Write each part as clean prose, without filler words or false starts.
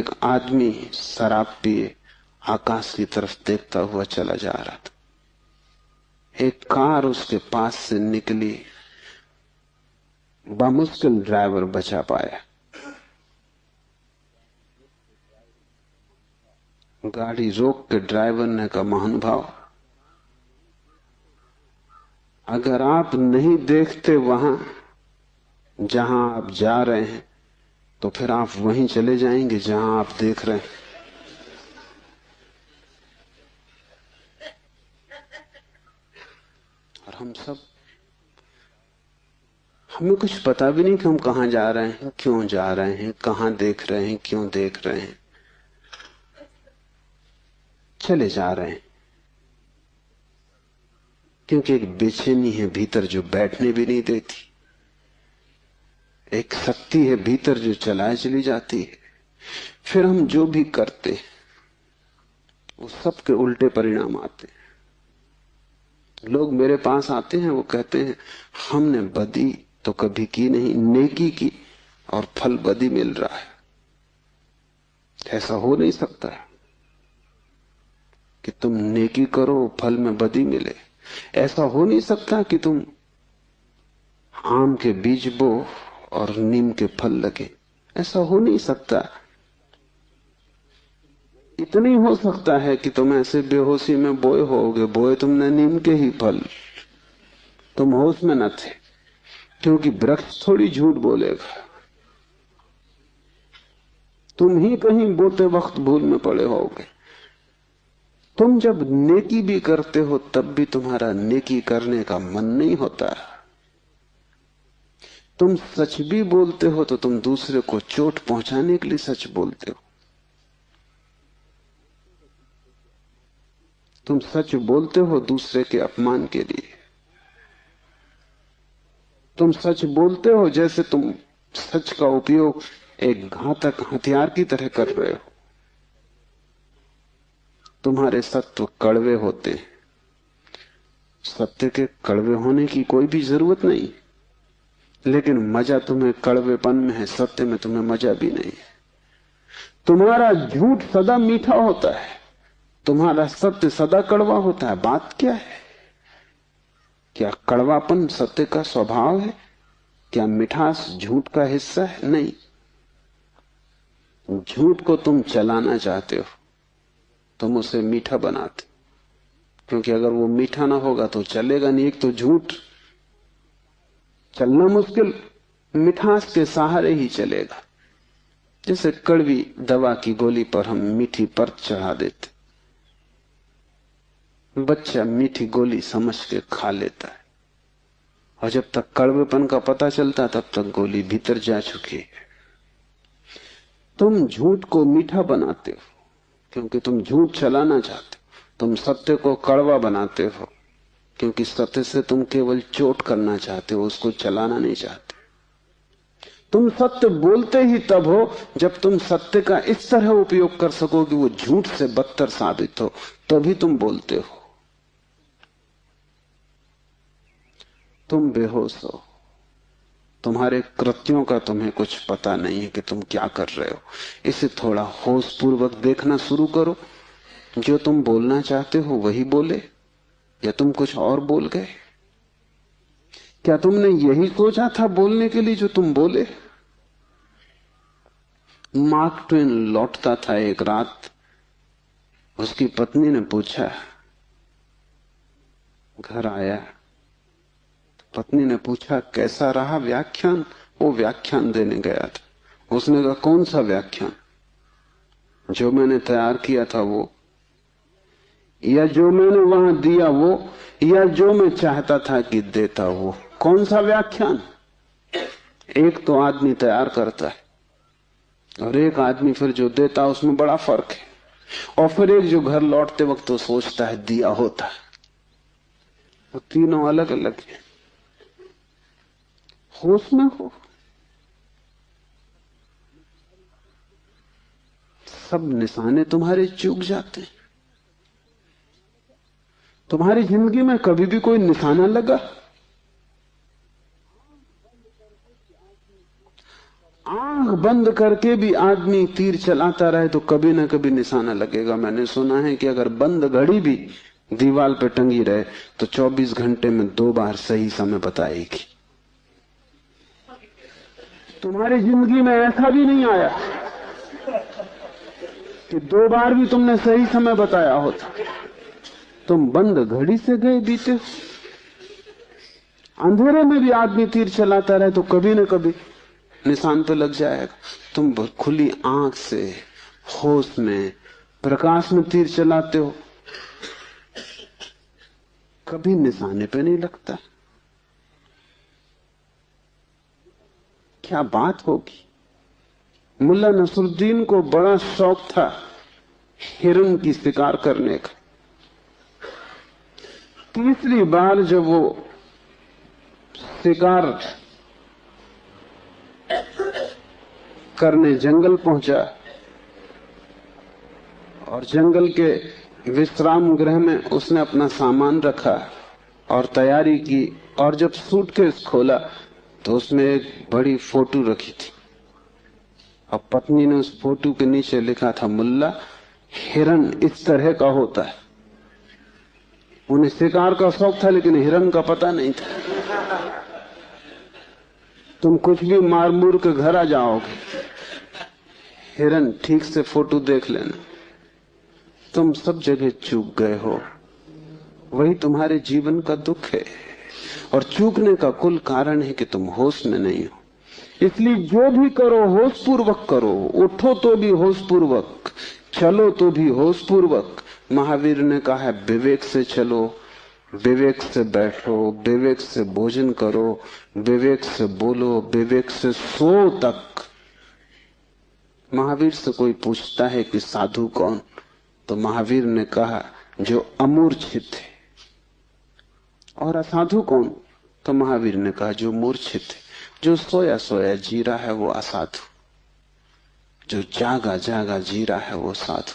एक आदमी शराब पिए आकाश की तरफ देखता हुआ चला जा रहा था। एक कार उसके पास से निकली, बामुश्किल ड्राइवर बचा पाया। गाड़ी रोक के ड्राइवर ने कहा, महानुभाव, अगर आप नहीं देखते वहां जहां आप जा रहे हैं तो फिर आप वहीं चले जाएंगे जहां आप देख रहे हैं। और हमें कुछ पता भी नहीं कि हम कहां जा रहे हैं, क्यों जा रहे हैं, कहां देख रहे हैं, क्यों देख रहे हैं। चले जा रहे हैं क्योंकि एक बेचैनी है भीतर जो बैठने भी नहीं देती, एक शक्ति है भीतर जो चलाए चली जाती है। फिर हम जो भी करते वो सबके उल्टे परिणाम आते हैं। लोग मेरे पास आते हैं, वो कहते हैं हमने बदी तो कभी की नहीं, नेकी की और फल बदी मिल रहा है। ऐसा हो नहीं सकता कि तुम नेकी करो फल में बदी मिले। ऐसा हो नहीं सकता कि तुम आम के बीज बो और नीम के फल लगे। ऐसा हो नहीं सकता। इतना ही हो सकता है कि तुम ऐसे बेहोशी में बोए होगे, बोए तुमने नीम के ही फल, तुम होश में न थे, क्योंकि वृक्ष थोड़ी झूठ बोलेगा। तुम ही कहीं बोते वक्त भूल में पड़े होगे। तुम जब नेकी भी करते हो तब भी तुम्हारा नेकी करने का मन नहीं होता। तुम सच भी बोलते हो तो तुम दूसरे को चोट पहुंचाने के लिए सच बोलते हो। तुम सच बोलते हो दूसरे के अपमान के लिए। तुम सच बोलते हो जैसे तुम सच का उपयोग एक घातक हथियार की तरह कर रहे हो। तुम्हारे सत्य कड़वे होते हैं। सत्य के कड़वे होने की कोई भी जरूरत नहीं, लेकिन मजा तुम्हें कड़वेपन में है, सत्य में तुम्हें मजा भी नहीं है। तुम्हारा झूठ सदा मीठा होता है, तुम्हारा सत्य सदा कड़वा होता है। बात क्या है? क्या कड़वापन सत्य का स्वभाव है? क्या मिठास झूठ का हिस्सा है? नहीं। झूठ को तुम चलाना चाहते हो, तुम उसे मीठा बनाते, क्योंकि अगर वो मीठा ना होगा तो चलेगा नहीं। एक तो झूठ चलना मुश्किल, मिठास के सहारे ही चलेगा। जैसे कड़वी दवा की गोली पर हम मीठी परत चढ़ा देते, बच्चा मीठी गोली समझ के खा लेता है, और जब तक कड़वेपन का पता चलता तब तक गोली भीतर जा चुकी है। तुम झूठ को मीठा बनाते हो क्योंकि तुम झूठ चलाना चाहते हो। तुम सत्य को कड़वा बनाते हो क्योंकि सत्य से तुम केवल चोट करना चाहते हो, उसको चलाना नहीं चाहते। तुम सत्य बोलते ही तब हो जब तुम सत्य का इस तरह उपयोग कर सको कि वो झूठ से बदतर साबित हो, तभी तुम बोलते हो। तुम बेहोश हो, तुम्हारे कृत्यों का तुम्हें कुछ पता नहीं है कि तुम क्या कर रहे हो। इसे थोड़ा होश पूर्वक देखना शुरू करो। जो तुम बोलना चाहते हो वही बोले, या तुम कुछ और बोल गए? क्या तुमने यही सोचा था बोलने के लिए जो तुम बोले? मार्क ट्वेन लौटता था एक रात, उसकी पत्नी ने पूछा, घर आया, पत्नी ने पूछा कैसा रहा व्याख्यान? वो व्याख्यान देने गया था। उसने कहा कौन सा व्याख्यान? जो मैंने तैयार किया था वो, या जो मैंने वहां दिया वो, या जो मैं चाहता था कि देता वो? कौन सा व्याख्यान? एक तो आदमी तैयार करता है और एक आदमी फिर जो देता, उसमें बड़ा फर्क है। और फिर एक जो घर लौटते वक्त तो सोचता है दिया होता। वो तीनों अलग अलग है। होश में हो, सब निशाने तुम्हारे चूक जाते हैं। तुम्हारी जिंदगी में कभी भी कोई निशाना लगा? आंख बंद करके भी आदमी तीर चलाता रहे तो कभी ना कभी निशाना लगेगा। मैंने सुना है कि अगर बंद घड़ी भी दीवार पे टंगी रहे तो 24 घंटे में 2 बार सही समय बताएगी। तुम्हारी जिंदगी में ऐसा भी नहीं आया कि 2 बार भी तुमने सही समय बताया होता। तुम बंद घड़ी से गए बीते। अंधेरे में भी आदमी तीर चलाता रहे तो कभी न कभी निशान पे लग जाएगा। तुम खुली आंख से होश में प्रकाश में तीर चलाते हो, कभी निशाने पे नहीं लगता। क्या बात होगी। मुल्ला नसरुद्दीन को बड़ा शौक था हिरन की शिकार करने का। तीसरी बार जब वो शिकार करने जंगल पहुंचा और जंगल के विश्राम गृह में उसने अपना सामान रखा और तैयारी की, और जब सूटकेस खोला तो उसमें एक बड़ी फोटो रखी थी और पत्नी ने उस फोटो के नीचे लिखा था, मुल्ला हिरन इस तरह का होता है। उन्हें शिकार का शौक था लेकिन हिरन का पता नहीं था। तुम कुछ भी मार मूर के घर आ जाओगे, हिरन ठीक से फोटो देख लेना। तुम सब जगह चूक गए हो, वही तुम्हारे जीवन का दुख है। और चूकने का कुल कारण है कि तुम होश में नहीं हो। इसलिए जो भी करो होश पूर्वक करो। उठो तो भी होश पूर्वक, चलो तो भी होश पूर्वक। महावीर ने कहा है विवेक से चलो, विवेक से बैठो, विवेक से भोजन करो, विवेक से बोलो, विवेक से सो तक। महावीर से कोई पूछता है कि साधु कौन, तो महावीर ने कहा जो अमूर्छित है। और असाधु कौन, तो महावीर ने कहा जो मूर्छित है, जो सोया सोया जी रहा है वो असाधु, जो जागा जागा जी रहा है वो साधु।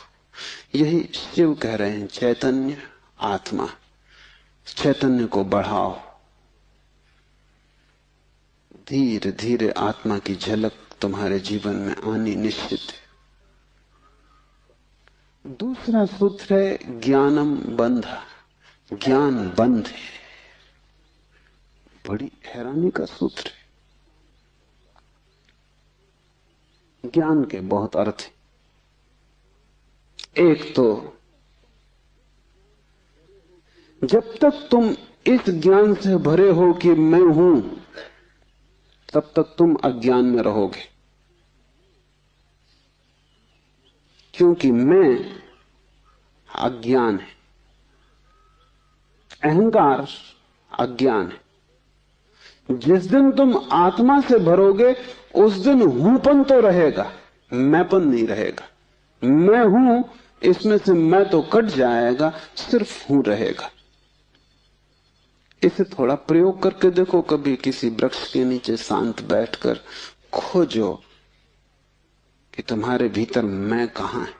यही शिव कह रहे हैं, चैतन्य आत्मा। चैतन्य को बढ़ाओ, धीरे धीरे आत्मा की झलक तुम्हारे जीवन में आनी निश्चित है। दूसरा सूत्र है ज्ञानम बंधा। ज्ञान बंध है। बड़ी हैरानी का सूत्र है। ज्ञान के बहुत अर्थ हैं। एक तो जब तक तुम इस ज्ञान से भरे हो कि मैं हूं, तब तक तुम अज्ञान में रहोगे। क्योंकि मैं अज्ञान है, अहंकार अज्ञान है। जिस दिन तुम आत्मा से भरोगे उस दिन हूंपन तो रहेगा, मैंपन नहीं रहेगा। मैं हूं इसमें से मैं तो कट जाएगा, सिर्फ हूं रहेगा। इसे थोड़ा प्रयोग करके देखो। कभी किसी वृक्ष के नीचे शांत बैठकर खोजो कि तुम्हारे भीतर मैं कहां है।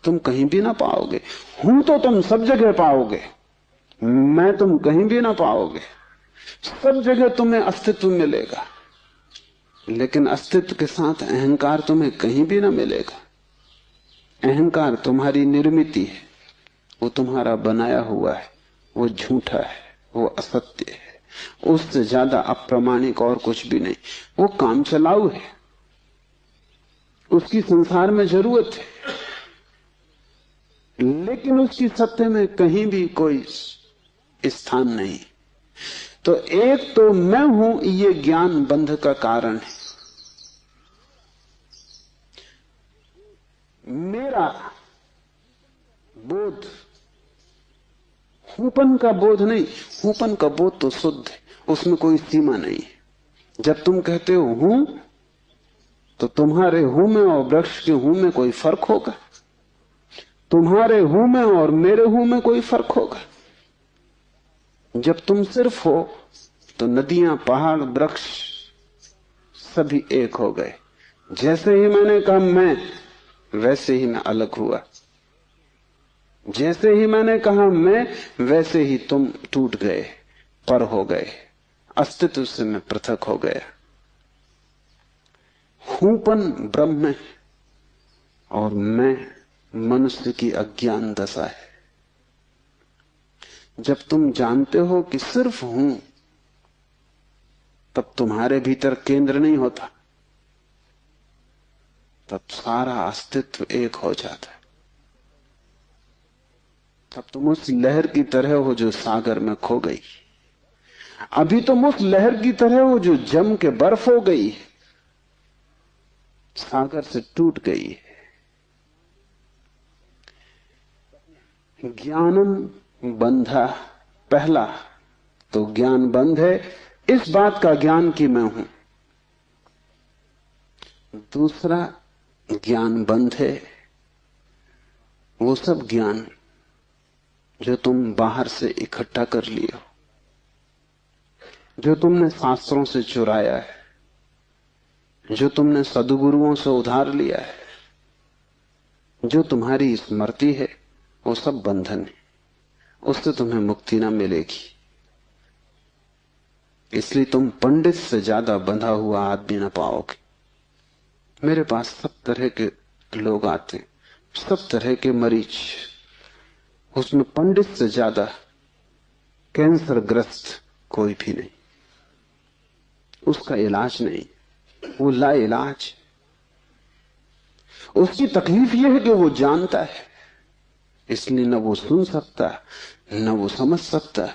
तुम कहीं भी ना पाओगे। हूं तो तुम सब जगह पाओगे, मैं तुम कहीं भी ना पाओगे। सब जगह तुम्हें अस्तित्व मिलेगा, लेकिन अस्तित्व के साथ अहंकार तुम्हें कहीं भी ना मिलेगा। अहंकार तुम्हारी निर्मिति है, वो तुम्हारा बनाया हुआ है, वो झूठा है, वो असत्य है, उससे ज्यादा अप्रामाणिक और कुछ भी नहीं। वो काम चलाऊ है, उसकी संसार में जरूरत है, लेकिन उसकी सत्य में कहीं भी कोई स्थान नहीं। तो एक तो मैं हूं, ये ज्ञान बंध का कारण है। मेरा बोध हूपन का बोध नहीं। हूपन का बोध तो शुद्ध है, उसमें कोई सीमा नहीं है। जब तुम कहते हो हूं, तो तुम्हारे हूं में और वृक्ष के हूं में कोई फर्क होगा? तुम्हारे हूं में और मेरे हूं में कोई फर्क होगा? जब तुम सिर्फ हो तो नदियां, पहाड़, वृक्ष सभी एक हो गए। जैसे ही मैंने कहा मैं, वैसे ही मैं अलग हुआ। जैसे ही मैंने कहा मैं, वैसे ही तुम टूट गए, पर हो गए, अस्तित्व से मैं पृथक हो गया। हूंपन ब्रह्म है और मैं मनुष्य की अज्ञान दशा है। जब तुम जानते हो कि सिर्फ हूं, तब तुम्हारे भीतर केंद्र नहीं होता, तब सारा अस्तित्व एक हो जाता है। तब तुम उस लहर की तरह हो जो सागर में खो गई। अभी तुम उस लहर की तरह हो जो जम के बर्फ हो गई, सागर से टूट गई। ज्ञानम बंधा, पहला तो ज्ञान बंध है, इस बात का ज्ञान कि मैं हूं। दूसरा ज्ञान बंध है वो सब ज्ञान जो तुम बाहर से इकट्ठा कर लिए हो, जो तुमने शास्त्रों से चुराया है, जो तुमने सदगुरुओं से उधार लिया है, जो तुम्हारी स्मृति है, वो सब बंधन है। उससे तुम्हें मुक्ति ना मिलेगी। इसलिए तुम पंडित से ज्यादा बंधा हुआ आदमी ना पाओगे। मेरे पास सब तरह के लोग आते हैं, सब तरह के मरीज। उसमें पंडित से ज्यादा कैंसर ग्रस्त कोई भी नहीं। उसका इलाज नहीं, वो लाइलाज। उसकी तकलीफ यह है कि वो जानता है, इसलिए न वो सुन सकता न वो समझ सकता।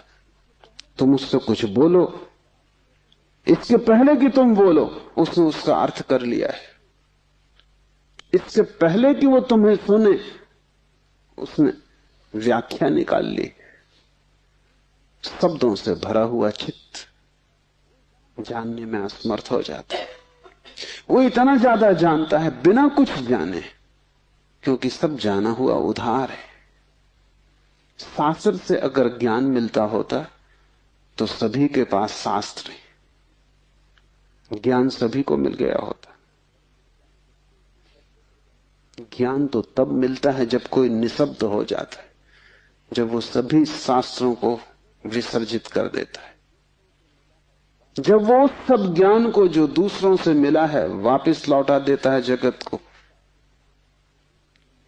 तुम उससे कुछ बोलो, इसके पहले कि तुम बोलो उसने उसका अर्थ कर लिया है। इससे पहले कि वो तुम्हें सुने उसने व्याख्या निकाल ली। शब्दों से भरा हुआ चित्त जानने में असमर्थ हो जाता है। वो इतना ज्यादा जानता है बिना कुछ जाने, क्योंकि सब जाना हुआ उधार है। शास्त्र से अगर ज्ञान मिलता होता तो सभी के पास शास्त्र है, ज्ञान सभी को मिल गया होता। ज्ञान तो तब मिलता है जब कोई निशब्द हो जाता है, जब वो सभी शास्त्रों को विसर्जित कर देता है, जब वो सब ज्ञान को जो दूसरों से मिला है वापस लौटा देता है जगत को,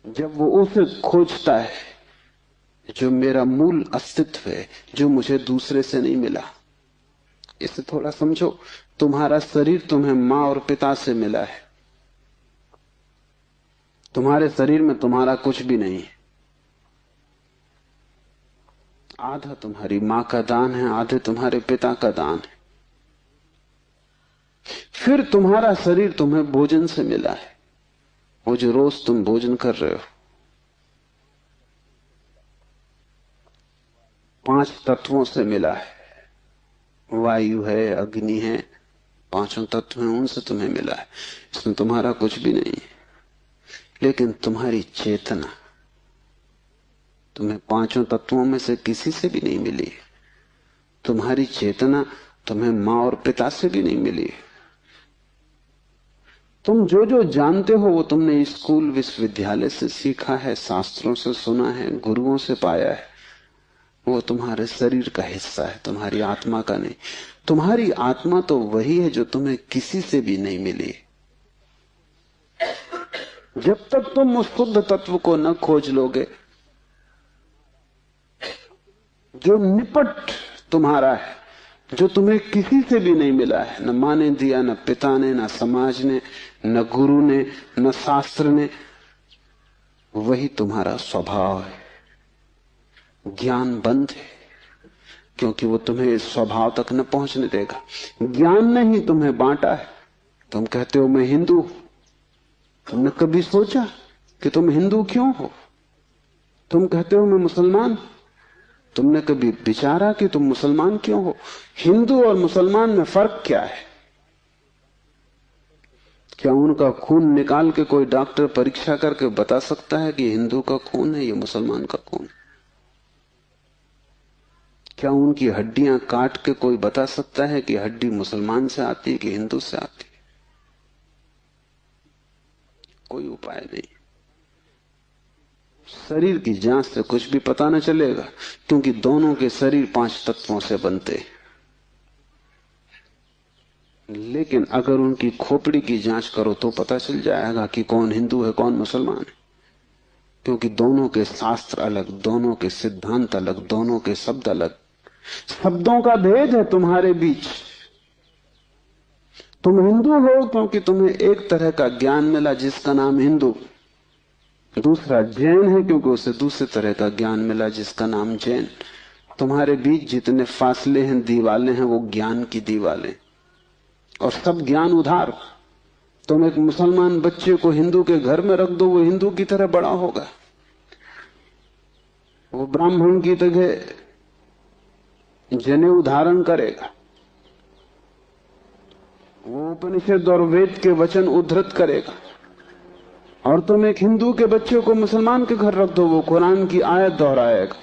जब वो उसे खोजता है जो मेरा मूल अस्तित्व है, जो मुझे दूसरे से नहीं मिला। इसे थोड़ा समझो। तुम्हारा शरीर तुम्हें मां और पिता से मिला है। तुम्हारे शरीर में तुम्हारा कुछ भी नहीं है। आधा तुम्हारी मां का दान है, आधे तुम्हारे पिता का दान है। फिर तुम्हारा शरीर तुम्हें भोजन से मिला है, वो जो रोज तुम भोजन कर रहे हो। 5 तत्वों से मिला है, वायु है, अग्नि है, 5 तत्व हैं, उनसे तुम्हें मिला है। इसमें तुम्हारा कुछ भी नहीं है। लेकिन तुम्हारी चेतना तुम्हें 5 तत्वों में से किसी से भी नहीं मिली। तुम्हारी चेतना तुम्हें मां और पिता से भी नहीं मिली। तुम जो जो जानते हो वो तुमने स्कूल विश्वविद्यालय से सीखा है, शास्त्रों से सुना है, गुरुओं से पाया है। वो तुम्हारे शरीर का हिस्सा है, तुम्हारी आत्मा का नहीं। तुम्हारी आत्मा तो वही है जो तुम्हें किसी से भी नहीं मिली। जब तक तुम उस शुद्ध तत्व को न खोज लोगे जो निपट तुम्हारा है, जो तुम्हें किसी से भी नहीं मिला है, न माँ ने दिया, न पिता ने, न समाज ने, न गुरु ने, न शास्त्र ने, वही तुम्हारा स्वभाव है। ज्ञान बंद है क्योंकि वो तुम्हें इस स्वभाव तक न पहुंचने देगा। ज्ञान ने ही तुम्हें बांटा है। तुम कहते हो मैं हिंदू। तुमने कभी सोचा कि तुम हिंदू क्यों हो? तुम कहते हो मैं मुसलमान। तुमने कभी विचारा कि तुम मुसलमान क्यों हो? हिंदू और मुसलमान में फर्क क्या है? क्या उनका खून निकाल के कोई डॉक्टर परीक्षा करके बता सकता है कि हिंदू का खून है या मुसलमान का खून? क्या उनकी हड्डियां काट के कोई बता सकता है कि हड्डी मुसलमान से आती है कि हिंदू से आती है? कोई उपाय नहीं। शरीर की जांच से कुछ भी पता न चलेगा, क्योंकि दोनों के शरीर 5 तत्वों से बनते। लेकिन अगर उनकी खोपड़ी की जांच करो तो पता चल जाएगा कि कौन हिंदू है कौन मुसलमान है, क्योंकि दोनों के शास्त्र अलग, दोनों के सिद्धांत अलग, दोनों के शब्द अलग। शब्दों का भेद है तुम्हारे बीच। तुम हिंदू हो क्योंकि तुम्हें एक तरह का ज्ञान मिला जिसका नाम हिंदू, दूसरा जैन है क्योंकि उसे दूसरे तरह का ज्ञान मिला जिसका नाम जैन। तुम्हारे बीच जितने फासले हैं, दीवालें हैं, वो ज्ञान की दीवालें, और सब ज्ञान उधार। तुम एक मुसलमान बच्चे को हिंदू के घर में रख दो, वो हिंदू की तरह बड़ा होगा, वो ब्राह्मण की तरह जनेऊ धारण करेगा, वो उपनिषद और वेद के वचन उद्धृत करेगा। और तुम एक हिंदू के बच्चे को मुसलमान के घर रख दो, वो कुरान की आयत दोहराएगा।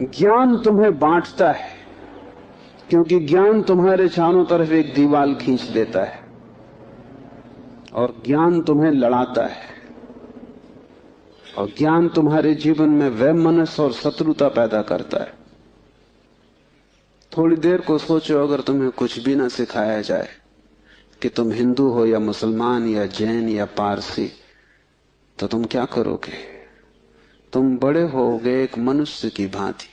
ज्ञान तुम्हें बांटता है, क्योंकि ज्ञान तुम्हारे चारों तरफ एक दीवाल खींच देता है, और ज्ञान तुम्हें लड़ाता है, और ज्ञान तुम्हारे जीवन में वैमनस्य और शत्रुता पैदा करता है। थोड़ी देर को सोचो, अगर तुम्हें कुछ भी ना सिखाया जाए कि तुम हिंदू हो या मुसलमान या जैन या पारसी, तो तुम क्या करोगे? तुम बड़े होगे एक मनुष्य की भांति,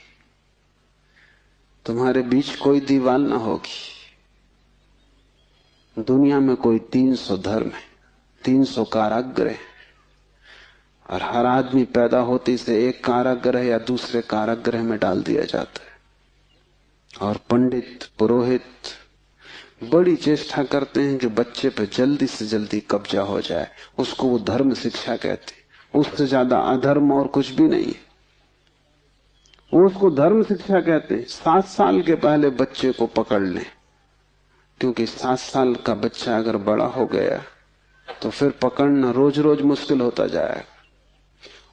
तुम्हारे बीच कोई दीवाल ना होगी। दुनिया में कोई 300 धर्म है, 300 कारागृह है, और हर आदमी पैदा होते से एक कारागृह या दूसरे कारागृह में डाल दिया जाता है। और पंडित पुरोहित बड़ी चेष्टा करते हैं कि बच्चे पे जल्दी से जल्दी कब्जा हो जाए, उसको वो धर्म शिक्षा कहते हैं। उससे ज्यादा अधर्म और कुछ भी नहीं है, वो उसको धर्म शिक्षा कहते हैं। 7 साल के पहले बच्चे को पकड़ लें, क्योंकि 7 साल का बच्चा अगर बड़ा हो गया तो फिर पकड़ना रोज रोज मुश्किल होता जाएगा।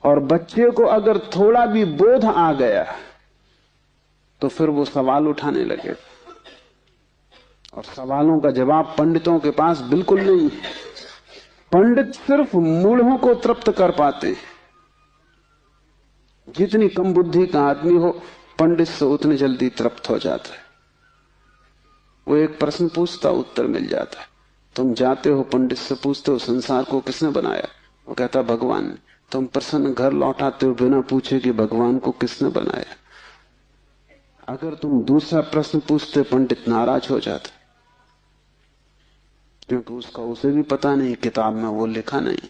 और बच्चे को अगर थोड़ा भी बोध आ गया तो फिर वो सवाल उठाने लगे, और सवालों का जवाब पंडितों के पास बिल्कुल नहीं है। पंडित सिर्फ मूढ़ों को तृप्त कर पाते हैं। जितनी कम बुद्धि का आदमी हो, पंडित से उतनी जल्दी तृप्त हो जाता है। वो एक प्रश्न पूछता, उत्तर मिल जाता है। तुम जाते हो पंडित से पूछते हो संसार को किसने बनाया, वो कहता भगवान ने। तुम प्रश्न घर लौटाते हो बिना पूछे कि भगवान को किसने बनाया। अगर तुम दूसरा प्रश्न पूछते, पंडित नाराज हो जाता, क्योंकि उसका उसे भी पता नहीं, किताब में वो लिखा नहीं।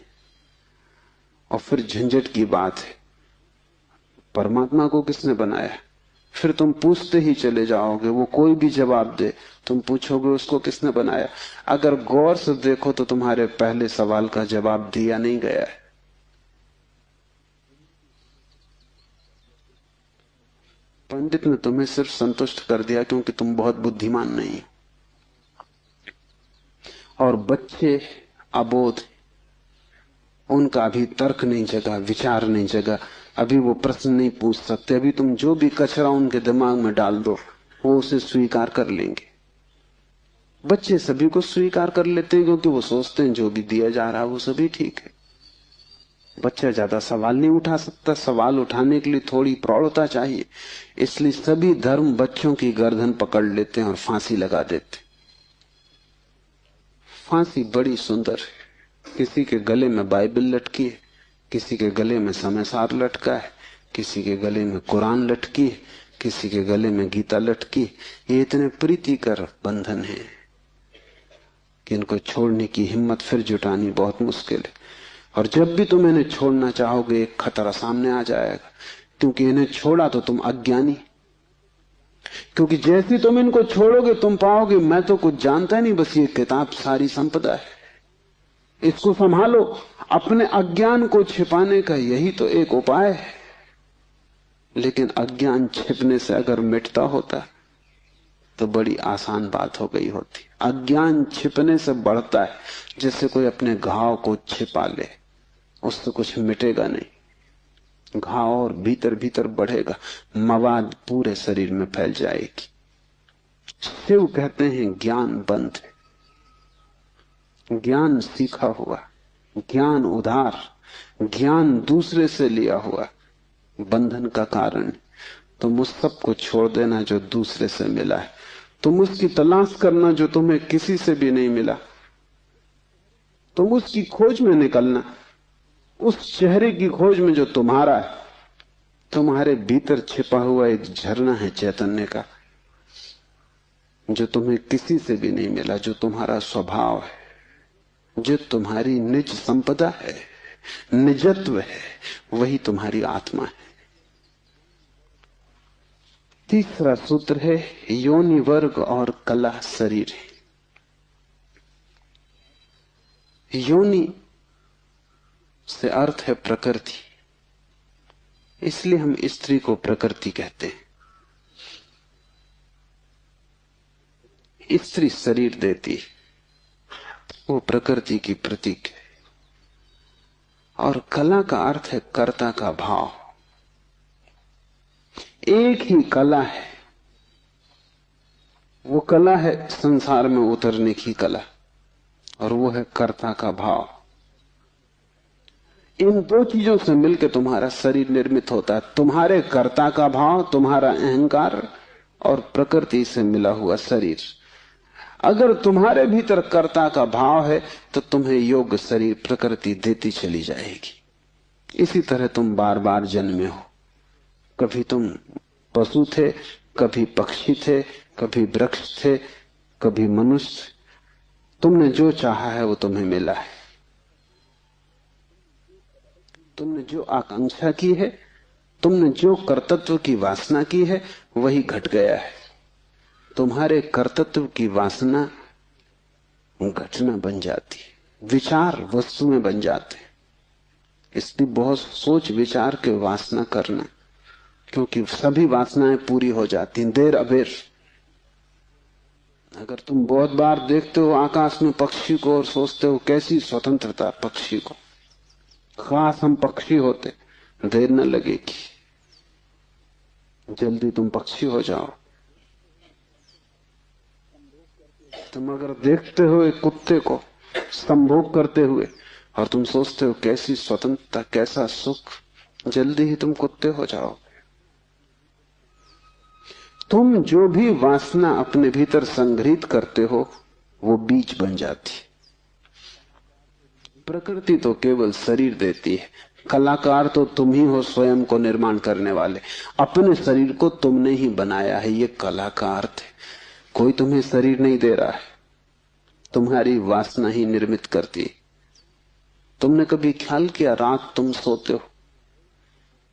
और फिर झंझट की बात है, परमात्मा को किसने बनाया। फिर तुम पूछते ही चले जाओगे, वो कोई भी जवाब दे, तुम पूछोगे उसको किसने बनाया। अगर गौर से देखो तो तुम्हारे पहले सवाल का जवाब दिया नहीं गया है। पंडित ने तुम्हें सिर्फ संतुष्ट कर दिया क्योंकि तुम बहुत बुद्धिमान नहीं। और बच्चे अबोध, उनका अभी तर्क नहीं जगा, विचार नहीं जगा, अभी वो प्रश्न नहीं पूछ सकते। अभी तुम जो भी कचरा उनके दिमाग में डाल दो, वो उसे स्वीकार कर लेंगे। बच्चे सभी को स्वीकार कर लेते हैं क्योंकि वो सोचते हैं जो भी दिया जा रहा है वो सभी ठीक है। बच्चा ज्यादा सवाल नहीं उठा सकता, सवाल उठाने के लिए थोड़ी प्रौढ़ता चाहिए। इसलिए सभी धर्म बच्चों की गर्दन पकड़ लेते हैं और फांसी लगा देते। फांसी बड़ी सुंदर है। किसी के गले में बाइबल लटकी है, किसी के गले में समयसार लटका है, किसी के गले में कुरान लटकी है, किसी के गले में गीता लटकी। ये इतने प्रीतिकर बंधन है कि इनको छोड़ने की हिम्मत फिर जुटानी बहुत मुश्किल है। और जब भी तुम इन्हें छोड़ना चाहोगे, एक खतरा सामने आ जाएगा, क्योंकि इन्हें छोड़ा तो तुम अज्ञानी। क्योंकि जैसे तुम इनको छोड़ोगे तुम पाओगे मैं तो कुछ जानता नहीं, बस ये किताब सारी संपदा है, इसको संभालो। अपने अज्ञान को छिपाने का यही तो एक उपाय है। लेकिन अज्ञान छिपने से अगर मिटता होता तो बड़ी आसान बात हो गई होती। अज्ञान छिपने से बढ़ता है, जैसे कोई अपने घाव को छिपा ले, उससे कुछ मिटेगा नहीं। घाव और भीतर भीतर बढ़ेगा, मवाद पूरे शरीर में फैल जाएगी। शिव कहते हैं ज्ञान बंद है, ज्ञान सीखा हुआ, ज्ञान उधार, ज्ञान दूसरे से लिया हुआ बंधन का कारण। तुम उस सब को छोड़ देना जो दूसरे से मिला है। तुम उसकी तलाश करना जो तुम्हें किसी से भी नहीं मिला। तुम उसकी खोज में निकलना, उस चेहरे की खोज में जो तुम्हारा है। तुम्हारे भीतर छिपा हुआ एक झरना है चैतन्य का, जो तुम्हें किसी से भी नहीं मिला, जो तुम्हारा स्वभाव है, जो तुम्हारी निज संपदा है, निजत्व है, वही तुम्हारी आत्मा है। तीसरा सूत्र है योनि वर्ग और कला शरीर है। योनि से अर्थ है प्रकृति, इसलिए हम स्त्री को प्रकृति कहते हैं। स्त्री शरीर देती है, वो प्रकृति की प्रतीक है। और कला का अर्थ है कर्ता का भाव। एक ही कला है, वो कला है संसार में उतरने की कला, और वो है कर्ता का भाव। इन दो चीजों से मिलकर तुम्हारा शरीर निर्मित होता है। तुम्हारे कर्ता का भाव, तुम्हारा अहंकार, और प्रकृति से मिला हुआ शरीर। अगर तुम्हारे भीतर कर्ता का भाव है तो तुम्हें योग्य शरीर प्रकृति देती चली जाएगी। इसी तरह तुम बार बार जन्मे हो। कभी तुम पशु थे, कभी पक्षी थे, कभी वृक्ष थे, कभी मनुष्य। तुमने जो चाहा है वो तुम्हें मिला है। तुमने जो आकांक्षा की है, तुमने जो कर्तृत्व की वासना की है, वही घट गया है। तुम्हारे कर्तृत्व की वासना घटना बन जाती है, विचार वस्तुएं बन जाते हैं। इसलिए बहुत सोच विचार के वासना करना, क्योंकि सभी वासनाएं पूरी हो जाती हैं देर अबेर। अगर तुम बहुत बार देखते हो आकाश में पक्षी को और सोचते हो कैसी स्वतंत्रता पक्षी को, खास हम पक्षी होते, देर न लगेगी, जल्दी तुम पक्षी हो जाओ। तुम अगर देखते हो एक कुत्ते को संभोग करते हुए और तुम सोचते हो कैसी स्वतंत्रता, कैसा सुख, जल्दी ही तुम कुत्ते हो जाओ। तुम जो भी वासना अपने भीतर संग्रहित करते हो वो बीज बन जाती। प्रकृति तो केवल शरीर देती है, कलाकार तो तुम ही हो, स्वयं को निर्माण करने वाले। अपने शरीर को तुमने ही बनाया है, ये कला का अर्थ है। कोई तुम्हें शरीर नहीं दे रहा है, तुम्हारी वासना ही निर्मित करती है। तुमने कभी ख्याल किया, रात तुम सोते हो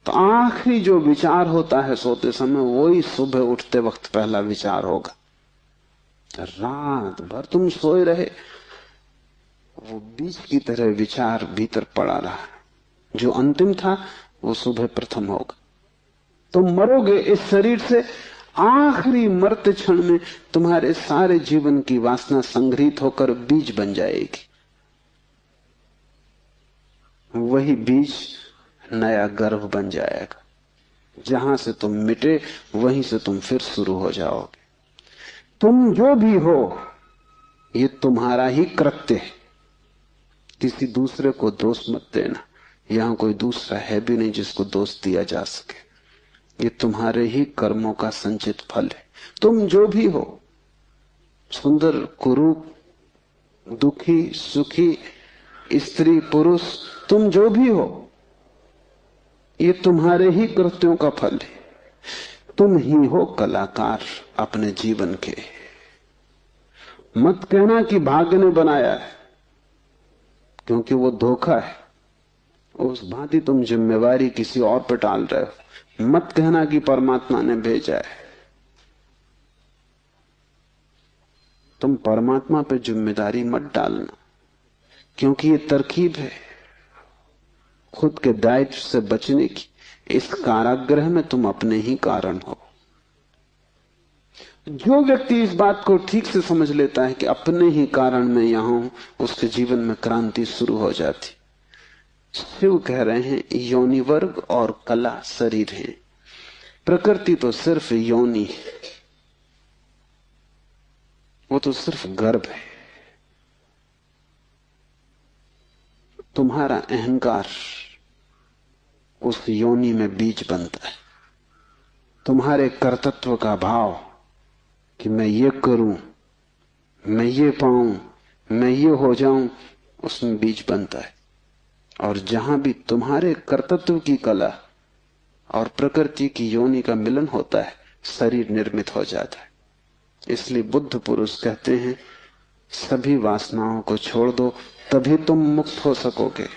तो आखिरी जो विचार होता है सोते समय, वही सुबह उठते वक्त पहला विचार होगा। रात भर तुम सोए रहे, वो बीज की तरह विचार भीतर पड़ा रहा, जो अंतिम था वो सुबह प्रथम होगा। तुम मरोगे इस शरीर से, आखिरी मरते क्षण में तुम्हारे सारे जीवन की वासना संग्रहित होकर बीज बन जाएगी। वही बीज नया गर्भ बन जाएगा। जहां से तुम मिटे वहीं से तुम फिर शुरू हो जाओगे। तुम जो भी हो ये तुम्हारा ही कृत्य है, किसी दूसरे को दोष मत देना। यहां कोई दूसरा है भी नहीं जिसको दोष दिया जा सके। ये तुम्हारे ही कर्मों का संचित फल है। तुम जो भी हो, सुंदर कुरूप, दुखी सुखी, स्त्री पुरुष, तुम जो भी हो, ये तुम्हारे ही कृत्यों का फल है। तुम ही हो कलाकार अपने जीवन के। मत कहना कि भाग्य ने बनाया है, क्योंकि वो धोखा है। उस भांति तुम जिम्मेवारी किसी और पर टाल रहे हो। मत कहना कि परमात्मा ने भेजा है। तुम परमात्मा पे जिम्मेदारी मत डालना, क्योंकि ये तरकीब है खुद के दायित्व से बचने की। इस कारागृह में तुम अपने ही कारण हो। जो व्यक्ति इस बात को ठीक से समझ लेता है कि अपने ही कारण में यहां हूं, उसके जीवन में क्रांति शुरू हो जाती। शिव कह रहे हैं योनि वर्ग और कला शरीर है। प्रकृति तो सिर्फ योनि है, वो तो सिर्फ गर्भ है। तुम्हारा अहंकार उस योनि में बीज बनता है। तुम्हारे कर्तृत्व का भाव कि मैं ये करूं, मैं ये पाऊं, मैं ये हो जाऊं, उसमें बीज बनता है। और जहां भी तुम्हारे कर्तृत्व की कला और प्रकृति की योनि का मिलन होता है, शरीर निर्मित हो जाता है। इसलिए बुद्ध पुरुष कहते हैं सभी वासनाओं को छोड़ दो, तभी तुम मुक्त हो सकोगे।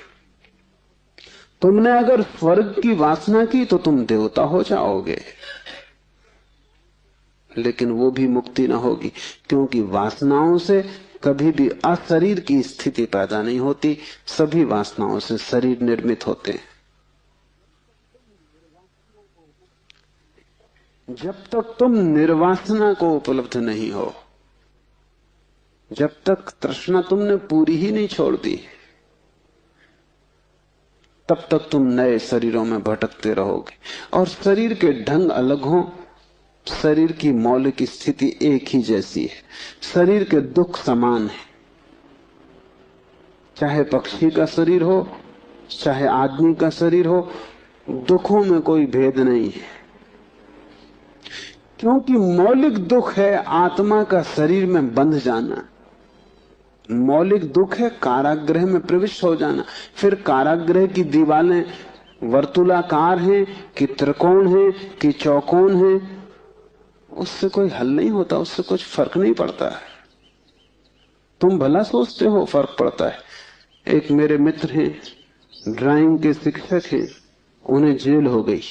तुमने अगर स्वर्ग की वासना की तो तुम देवता हो जाओगे, लेकिन वो भी मुक्ति ना होगी, क्योंकि वासनाओं से कभी भी अशरीर की स्थिति पैदा नहीं होती। सभी वासनाओं से शरीर निर्मित होते हैं। जब तक तुम निर्वासना को उपलब्ध नहीं हो, जब तक तृष्णा तुमने पूरी ही नहीं छोड़ दी, तब तक तुम नए शरीरों में भटकते रहोगे। और शरीर के ढंग अलग हो, शरीर की मौलिक स्थिति एक ही जैसी है। शरीर के दुख समान है, चाहे पक्षी का शरीर हो चाहे आदमी का शरीर हो, दुखों में कोई भेद नहीं है। क्योंकि मौलिक दुख है आत्मा का शरीर में बंध जाना, मौलिक दुख है कारागृह में प्रविष्ट हो जाना। फिर कारागृह की दीवारें वर्तुलाकार हैं कि त्रिकोण हैं कि चौकोन हैं, उससे कोई हल नहीं होता, उससे कुछ फर्क नहीं पड़ता है। तुम भला सोचते हो फर्क पड़ता है। एक मेरे मित्र हैं, ड्राइंग के शिक्षक हैं, उन्हें जेल हो गई,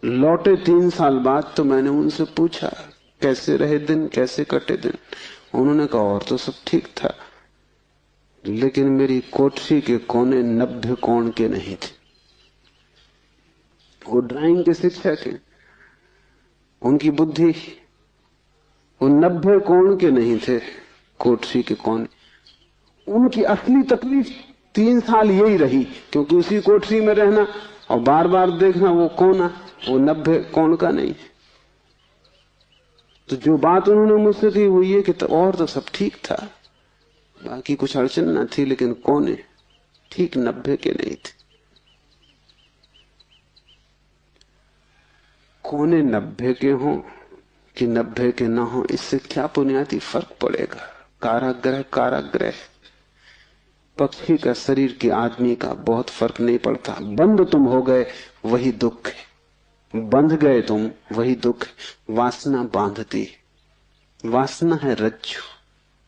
लौटे 3 साल बाद। तो मैंने उनसे पूछा कैसे रहे दिन, कैसे कटे दिन। उन्होंने कहा और तो सब ठीक था, लेकिन मेरी कोठरी के कोने 90 कोण के नहीं थे। वो ड्राइंग के शिक्षक हैं, उनकी बुद्धि वो 90 कोण के नहीं थे कोठरी के कोने। उनकी असली तकलीफ 3 साल यही रही, क्योंकि उसी कोठरी में रहना और बार बार देखना वो कोना, वो 90 कोण का नहीं। तो जो बात उन्होंने मुझसे कही वो ये कि और तो सब ठीक था, बाकी कुछ अड़चन ना थी, लेकिन कोने ठीक 90 के नहीं थे। कोने 90 के हों कि 90 के ना हो, इससे क्या बुनियादी फर्क पड़ेगा। कारागृह कारागृह, पक्षी का शरीर के आदमी का बहुत फर्क नहीं पड़ता। बंद तुम हो गए वही दुख है, बंध गए तुम वही दुख है। वासना बांधती, वासना है रज्जु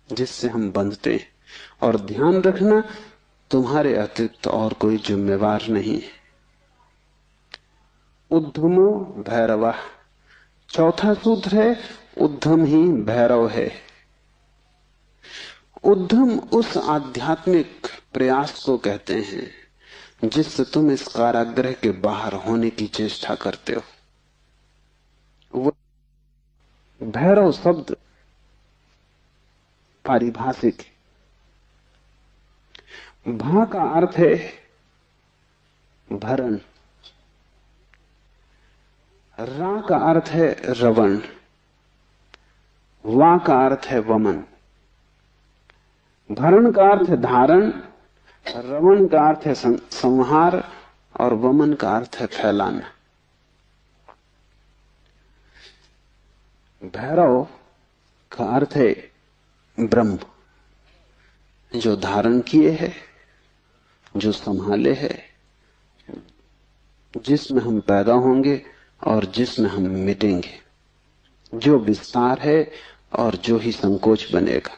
जिससे हम बंधते हैं। और ध्यान रखना तुम्हारे अतिरिक्त और कोई जिम्मेवार नहीं है। उद्यमो भैरवा, चौथा सूत्र है उद्यम ही भैरव है। उद्यम उस आध्यात्मिक प्रयास को कहते हैं जिससे तुम इस कारागृह के बाहर होने की चेष्टा करते हो। वो भैरव शब्द पारिभाषिक है। भा का अर्थ है भरण, रा का अर्थ है रवण, वा का अर्थ है वमन। भरण का अर्थ है धारण, रवण का अर्थ है संहार और वमन का अर्थ है फैलाना। भैरव का अर्थ है ब्रह्म, जो धारण किए है, जो संभाले है, जिसमें हम पैदा होंगे और जिसमें हम मिटेंगे, जो विस्तार है और जो ही संकोच बनेगा,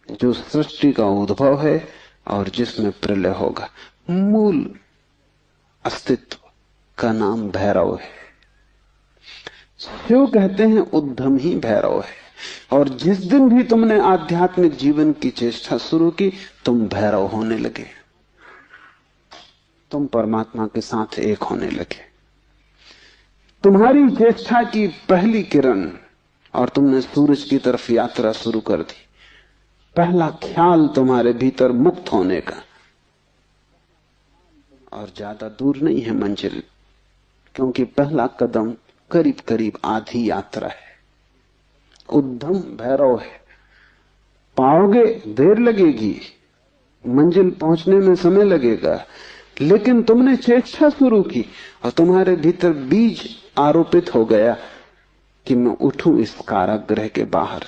जो सृष्टि का उद्भव है और जिसमें प्रलय होगा। मूल अस्तित्व का नाम भैरव है। शिव कहते हैं उद्यम ही भैरव है। और जिस दिन भी तुमने आध्यात्मिक जीवन की चेष्टा शुरू की, तुम भैरव होने लगे, तुम परमात्मा के साथ एक होने लगे। तुम्हारी चेष्टा की पहली किरण और तुमने सूरज की तरफ यात्रा शुरू कर दी। पहला ख्याल तुम्हारे भीतर मुक्त होने का, और ज्यादा दूर नहीं है मंजिल, क्योंकि पहला कदम करीब करीब आधी यात्रा है। उद्यम भैरव है। पाओगे, देर लगेगी, मंजिल पहुंचने में समय लगेगा, लेकिन तुमने चेष्टा शुरू की और तुम्हारे भीतर बीज आरोपित हो गया कि मैं उठूं इस कारागृह के बाहर,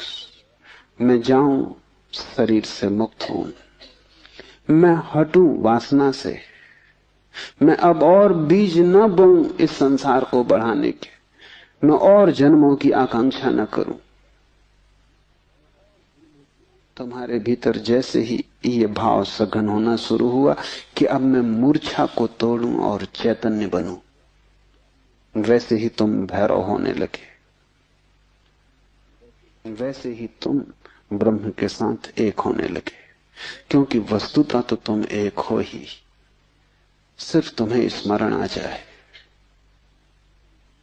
मैं जाऊं शरीर से मुक्त हूं, मैं हटूं वासना से, मैं अब और बीज न बोऊं इस संसार को बढ़ाने के, मैं और जन्मों की आकांक्षा न करूं। तुम्हारे भीतर जैसे ही ये भाव सघन होना शुरू हुआ कि अब मैं मूर्छा को तोड़ूं और चैतन्य बनूं, वैसे ही तुम भैरव होने लगे, वैसे ही तुम ब्रह्म के साथ एक होने लगे। क्योंकि वस्तुतः तो तुम एक हो ही, सिर्फ तुम्हें स्मरण आ जाए।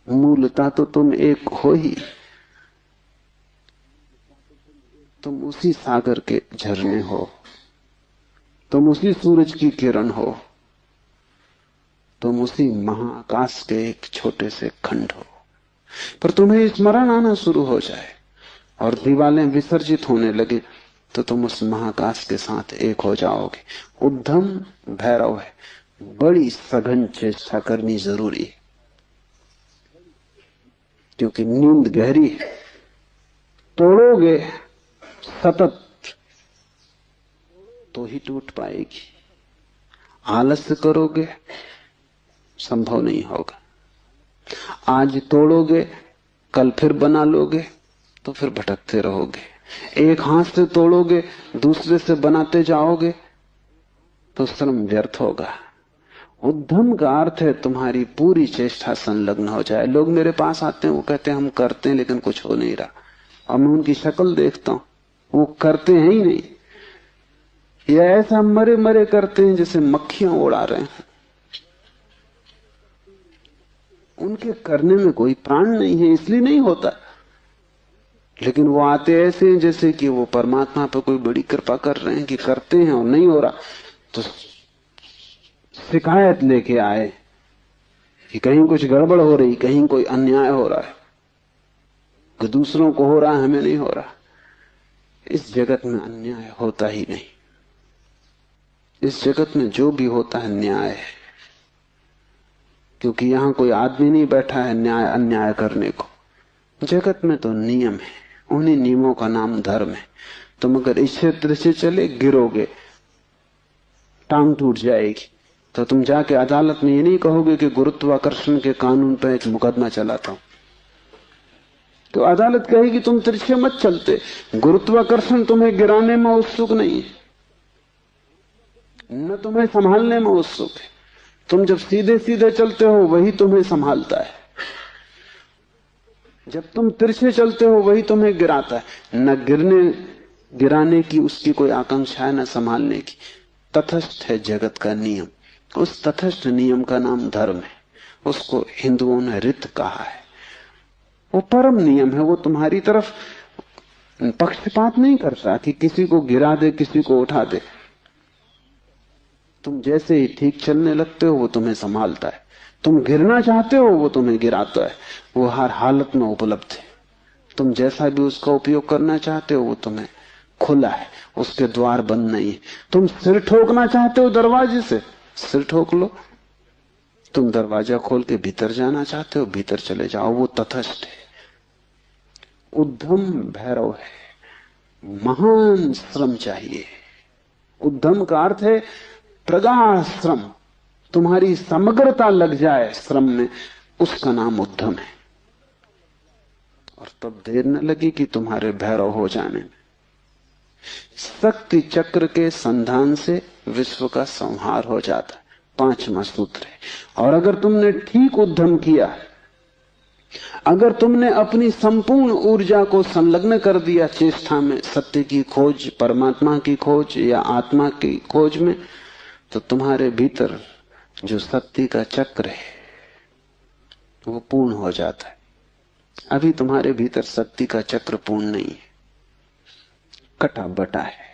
मूलतः तो तुम एक हो ही, तुम उसी सागर के झरने हो, तुम उसी सूरज की किरण हो, तुम उसी महाकाश के एक छोटे से खंड हो। पर तुम्हें स्मरण आना शुरू हो जाए और दीवालें विसर्जित होने लगे तो तुम उस महाकाश के साथ एक हो जाओगे। उद्यम भैरव है, बड़ी सघन चेष्टा करनी जरूरी है, क्योंकि नींद गहरी है। तोड़ोगे सतत तो ही टूट पाएगी, आलस्य करोगे संभव नहीं होगा। आज तोड़ोगे कल फिर बना लोगे तो फिर भटकते रहोगे। एक हाथ से तोड़ोगे दूसरे से बनाते जाओगे तो श्रम व्यर्थ होगा। उद्यम का अर्थ है तुम्हारी पूरी चेष्टा संलग्न हो जाए। लोग मेरे पास आते हैं, वो कहते हैं हम करते हैं लेकिन कुछ हो नहीं रहा, और मैं उनकी शक्ल देखता हूं, वो करते हैं ही नहीं, या ऐसा मरे मरे करते हैं जैसे मक्खियां उड़ा रहे हैं। उनके करने में कोई प्राण नहीं है, इसलिए नहीं होता। लेकिन वो आते ऐसे हैं जैसे कि वो परमात्मा पर कोई बड़ी कृपा कर रहे हैं कि करते हैं और नहीं हो रहा, तो शिकायत लेके आए कि कहीं कुछ गड़बड़ हो रही, कहीं कोई अन्याय हो रहा है, कि दूसरों को हो रहा है हमें नहीं हो रहा। इस जगत में अन्याय होता ही नहीं। इस जगत में जो भी होता है न्याय है, क्योंकि यहां कोई आदमी नहीं बैठा है न्याय अन्याय करने को। जगत में तो नियम है, उन्हीं नियमों का नाम धर्म है। तुम अगर इस क्षेत्र से चले गिरोगे, टांग टूट जाएगी, तो तुम जाके अदालत में ये नहीं कहोगे कि गुरुत्वाकर्षण के कानून पर एक मुकदमा चलाता हूं, तो अदालत कहेगी तुम तिरछे मत चलते, गुरुत्वाकर्षण तुम्हें गिराने में उत्सुक नहीं है, न तुम्हें संभालने में उत्सुक है। तुम जब सीधे सीधे चलते हो वही तुम्हें संभालता है, जब तुम तिरछे चलते हो वही तुम्हें गिराता है। न गिराने की उसकी कोई आकांक्षा है, न संभालने की। तटस्थ है जगत का नियम, उस तटस्थ नियम का नाम धर्म है। उसको हिंदुओं ने रित कहा है। वो परम नियम है, वो तुम्हारी तरफ पक्षपात नहीं करता कि किसी को गिरा दे किसी को उठा दे। तुम जैसे ही ठीक चलने लगते हो वो तुम्हें संभालता है, तुम गिरना चाहते हो वो तुम्हें गिराता है। वो हर हालत में उपलब्ध है। तुम जैसा भी उसका उपयोग करना चाहते हो वो तुम्हें खुला है, उसके द्वार बंद नहीं है। तुम सिर ठोकना चाहते हो दरवाजे से, सिर ठोक लो। तुम दरवाजा खोल के भीतर जाना चाहते हो, भीतर चले जाओ, वो तटस्थ है। उद्यम भैरव है, महान श्रम चाहिए। उद्यम का अर्थ है प्रगाढ़ श्रम, तुम्हारी समग्रता लग जाए श्रम में, उसका नाम उद्यम है। और तब देर न लगी कि तुम्हारे भैरव हो जाने में। शक्ति चक्र के संधान से विश्व का संहार हो जाता है, 5वां सूत्र है। और अगर तुमने ठीक उद्यम किया, अगर तुमने अपनी संपूर्ण ऊर्जा को संलग्न कर दिया चेष्टा में, सत्य की खोज, परमात्मा की खोज या आत्मा की खोज में, तो तुम्हारे भीतर जो सत्य का चक्र है वो पूर्ण हो जाता है। अभी तुम्हारे भीतर सत्य का चक्र पूर्ण नहीं है, कटा बटा है।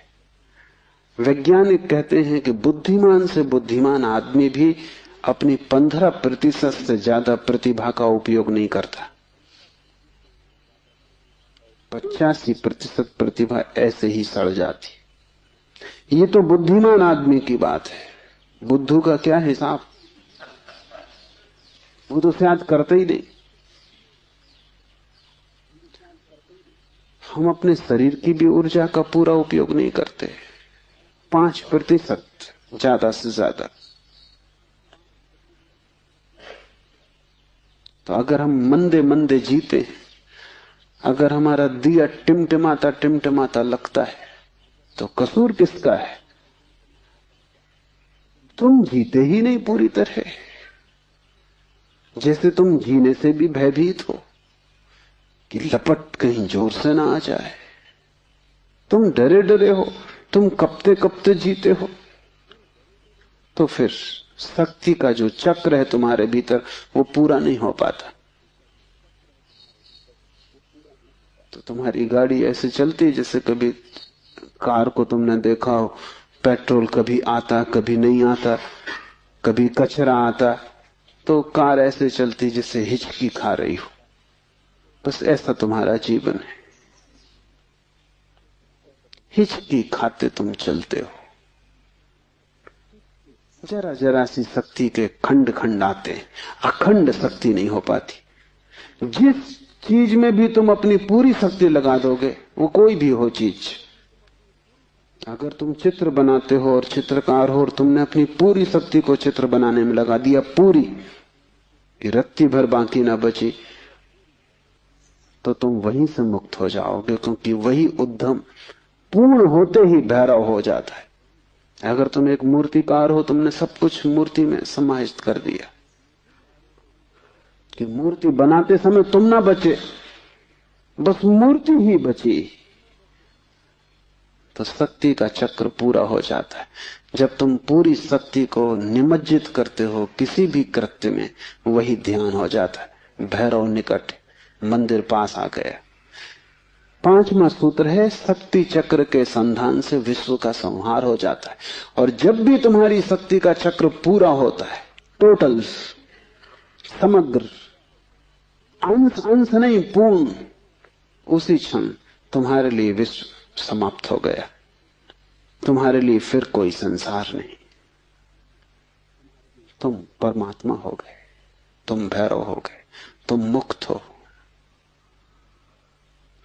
वैज्ञानिक कहते हैं कि बुद्धिमान से बुद्धिमान आदमी भी अपनी 15% से ज्यादा प्रतिभा का उपयोग नहीं करता। 85% प्रतिभा ऐसे ही सड़ जाती। ये तो बुद्धिमान आदमी की बात है। बुद्धू का क्या हिसाब, वो तो शायद करते ही नहीं। हम अपने शरीर की भी ऊर्जा का पूरा उपयोग नहीं करते, 5% ज्यादा से ज्यादा। तो अगर हम मंदे मंदे जीते, अगर हमारा दिया टिमटिमाता टिमटिमाता लगता है, तो कसूर किसका है? तुम जीते ही नहीं पूरी तरह, जैसे तुम जीने से भी भयभीत हो कि लपट कहीं जोर से ना आ जाए। तुम डरे डरे हो, तुम कपते कपते जीते हो। तो फिर शक्ति का जो चक्र है तुम्हारे भीतर, वो पूरा नहीं हो पाता। तो तुम्हारी गाड़ी ऐसे चलती जैसे कभी कार को तुमने देखा हो, पेट्रोल कभी आता कभी नहीं आता, कभी कचरा आता, तो कार ऐसे चलती जैसे हिचकी खा रही हो। बस ऐसा तुम्हारा जीवन है, हिचकी खाते तुम चलते हो। जरा जरा सी शक्ति के खंड खंड आते हैं, अखंड शक्ति नहीं हो पाती। जिस चीज में भी तुम अपनी पूरी शक्ति लगा दोगे, वो कोई भी हो चीज, अगर तुम चित्र बनाते हो और चित्रकार हो और तुमने अपनी पूरी शक्ति को चित्र बनाने में लगा दिया, पूरी कि रत्ती भर बाकी ना बची, तो तुम वहीं से मुक्त हो जाओगे, क्योंकि वही उद्यम पूर्ण होते ही भैरव हो जाता है। अगर तुम एक मूर्तिकार हो, तुमने सब कुछ मूर्ति में समाहित कर दिया कि मूर्ति बनाते समय तुम ना बचे, बस मूर्ति ही बची, तो शक्ति का चक्र पूरा हो जाता है। जब तुम पूरी शक्ति को निमज्जित करते हो किसी भी कृत्य में, वही ध्यान हो जाता है। भैरव निकट, मंदिर पास आ गया। 5वां सूत्र है, शक्ति चक्र के संधान से विश्व का संहार हो जाता है। और जब भी तुम्हारी शक्ति का चक्र पूरा होता है, टोटल, समग्र, अंश अंश नहीं, पूर्ण, उसी क्षण तुम्हारे लिए विश्व समाप्त हो गया। तुम्हारे लिए फिर कोई संसार नहीं, तुम परमात्मा हो गए, तुम भैरव हो गए, तुम मुक्त हो।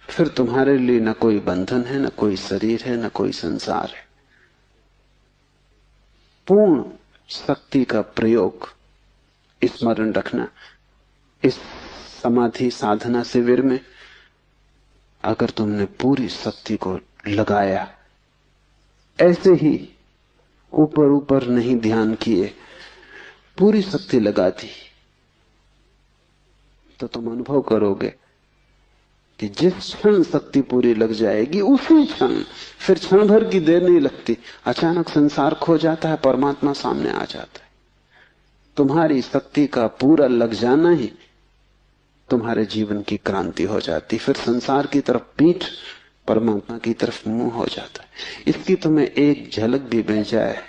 फिर तुम्हारे लिए न कोई बंधन है, न कोई शरीर है, न कोई संसार है। पूर्ण शक्ति का प्रयोग स्मरण रखना। इस समाधि साधना शिविर में अगर तुमने पूरी शक्ति को लगाया, ऐसे ही ऊपर ऊपर नहीं ध्यान किए, पूरी शक्ति लगा दी, तो तुम अनुभव करोगे कि जिस क्षण शक्ति पूरी लग जाएगी, उसी क्षण, फिर क्षण भर की देर नहीं लगती, अचानक संसार खो जाता है, परमात्मा सामने आ जाता है। तुम्हारी शक्ति का पूरा लग जाना ही तुम्हारे जीवन की क्रांति हो जाती। फिर संसार की तरफ पीठ, परमात्मा की तरफ मुंह हो जाता है। इसकी तुम्हें एक झलक भी मिल जाए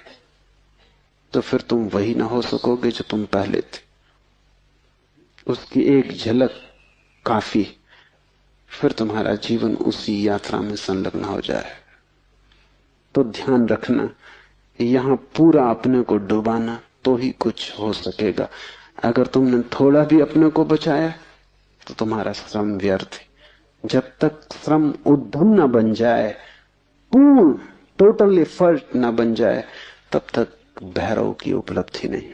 तो फिर तुम वही ना हो सकोगे जो तुम पहले थे। उसकी एक झलक काफी, फिर तुम्हारा जीवन उसी यात्रा में संलग्न हो जाए। तो ध्यान रखना, यहां पूरा अपने को डुबाना तो ही कुछ हो सकेगा। अगर तुमने थोड़ा भी अपने को बचाया तो तुम्हारा श्रम व्यर्थ है। जब तक श्रम उद्यम न बन जाए, पूर्ण टोटल एफर्ट न बन जाए, तब तक भैरव की उपलब्धि नहीं।